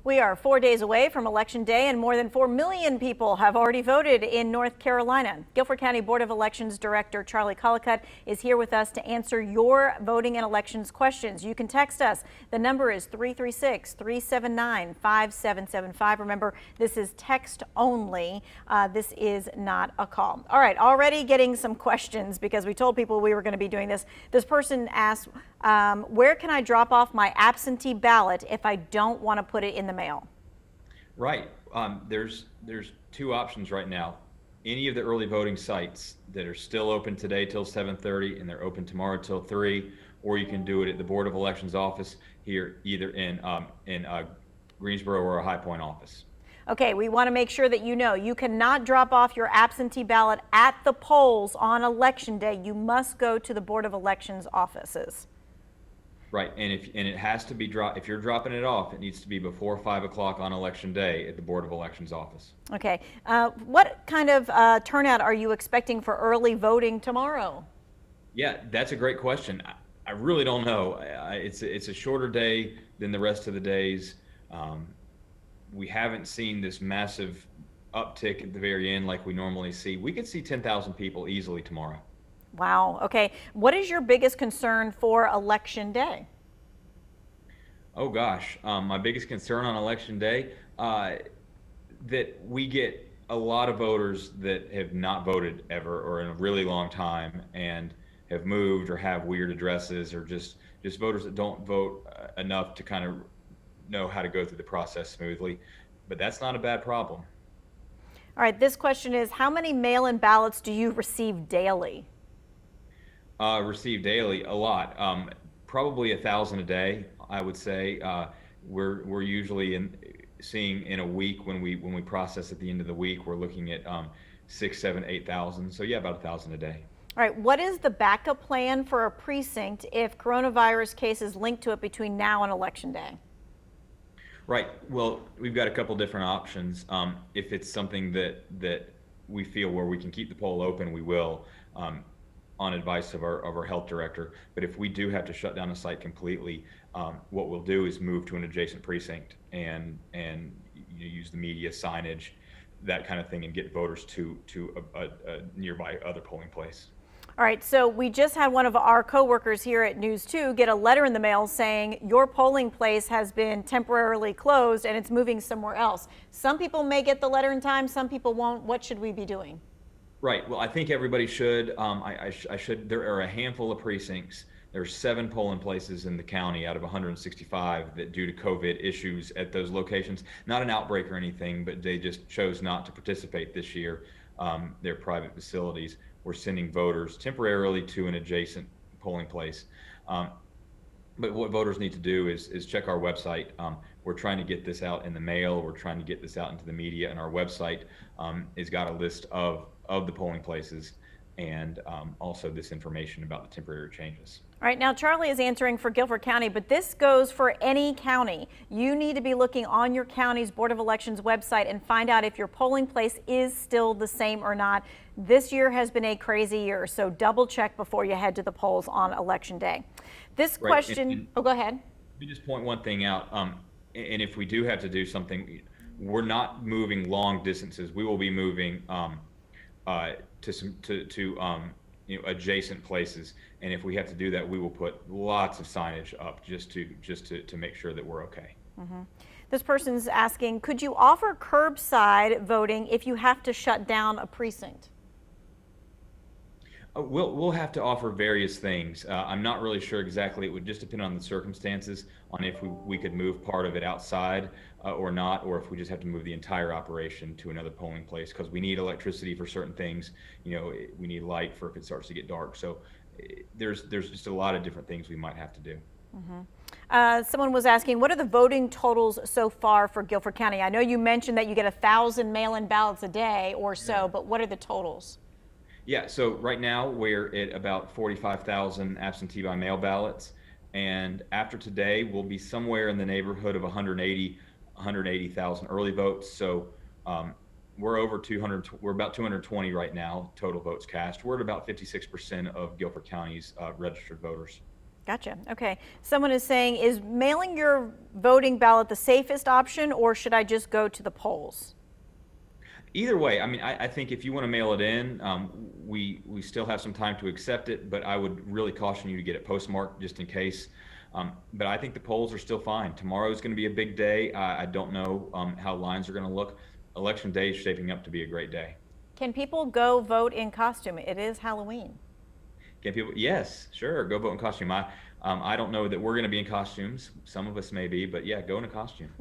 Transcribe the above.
We are 4 days away from Election Day, and more than 4 million people have already voted in North Carolina. Guilford County Board of Elections Director Charlie Colicutt is here with us to answer your voting and elections questions. You can text us. The number is 336-379-5775. Remember, this is text only. This is not a call. All right, already getting some questions because we told people we were going to be doing this. This person asked, where can I drop off my absentee ballot if I don't want to put it in the mail? Right. There's two options right now. Any of the early voting sites that are still open today till 7:30 and they're open tomorrow till 3, or you can do it at the Board of Elections office here, either in Greensboro or a High Point office. Okay, we want to make sure that you know you cannot drop off your absentee ballot at the polls on Election Day. You must go to the Board of Elections offices. Right, and it has to be if you're dropping it off, it needs to be before 5 o'clock on Election Day at the Board of Elections office. Okay, what kind of turnout are you expecting for early voting tomorrow? Yeah, that's a great question. I really don't know. It's a shorter day than the rest of the days. We haven't seen this massive uptick at the very end like we normally see. We could see 10,000 people easily tomorrow. Wow. Okay. What is your biggest concern for Election Day? Oh gosh, my biggest concern on Election Day, that we get a lot of voters that have not voted ever or in a really long time and have moved or have weird addresses, or just voters that don't vote enough to kind of know how to go through the process smoothly. But that's not a bad problem. All right. This question is, how many mail-in ballots do you receive daily? Receive daily a lot, probably 1,000 a day, I would say. We're usually seeing in a week, when we process at the end of the week, we're looking at 6, 7, 8,000. So yeah, about 1,000 a day. All right. What is the backup plan for a precinct if coronavirus cases linked to it between now and Election Day? Right. Well, we've got a couple different options. If it's something that we feel where we can keep the poll open, we will. On advice of our health director. But if we do have to shut down a site completely, what we'll do is move to an adjacent precinct and use the media, signage, that kind of thing, and get voters to a nearby other polling place. All right, so we just had one of our coworkers here at News 2 get a letter in the mail saying your polling place has been temporarily closed and it's moving somewhere else. Some people may get the letter in time, some people won't. What should we be doing? Right. Well, I think everybody should. I should. There are a handful of precincts. There are 7 polling places in the county out of 165 that, due to COVID issues at those locations, not an outbreak or anything, but they just chose not to participate this year. They're private facilities. We're sending voters temporarily to an adjacent polling place. But what voters need to do is check our website. We're trying to get this out in the mail. We're trying to get this out into the media, and our website has got a list of the polling places and also this information about the temporary changes. All right, now Charlie is answering for Guilford County, but this goes for any county. You need to be looking on your county's Board of Elections website and find out if your polling place is still the same or not. This year has been a crazy year, so double check before you head to the polls on Election Day. This question, oh, go ahead. Let me just point one thing out, and if we do have to do something, we're not moving long distances. We will be moving to adjacent places, and if we have to do that, we will put lots of signage up just to make sure that we're okay. Mm-hmm. This person's asking, could you offer curbside voting if you have to shut down a precinct? We'll have to offer various things. I'm not really sure exactly. It would just depend on the circumstances, on if we could move part of it outside or not, or if we just have to move the entire operation to another polling place, because we need electricity for certain things. We need light for if it starts to get dark. So there's just a lot of different things we might have to do. Mm-hmm. Someone was asking, what are the voting totals so far for Guilford County? I know you mentioned that you get 1,000 mail-in ballots a day or so, but what are the totals? Yeah, so right now we're at about 45,000 absentee by mail ballots, and after today we'll be somewhere in the neighborhood of 180,000 early votes. So we're over 200. We're about 220 right now total votes cast. We're at about 56% of Guilford County's registered voters. Gotcha. Okay. Someone is saying, is mailing your voting ballot the safest option, or should I just go to the polls? Either way, I mean, I think if you want to mail it in, we still have some time to accept it, but I would really caution you to get it postmarked just in case. But I think the polls are still fine. Tomorrow is going to be a big day. I don't know how lines are going to look. Election day is shaping up to be a great day. Can people go vote in costume? It is Halloween. Can people? Yes, sure. Go vote in costume. I don't know that we're going to be in costumes. Some of us may be, but yeah, go in a costume.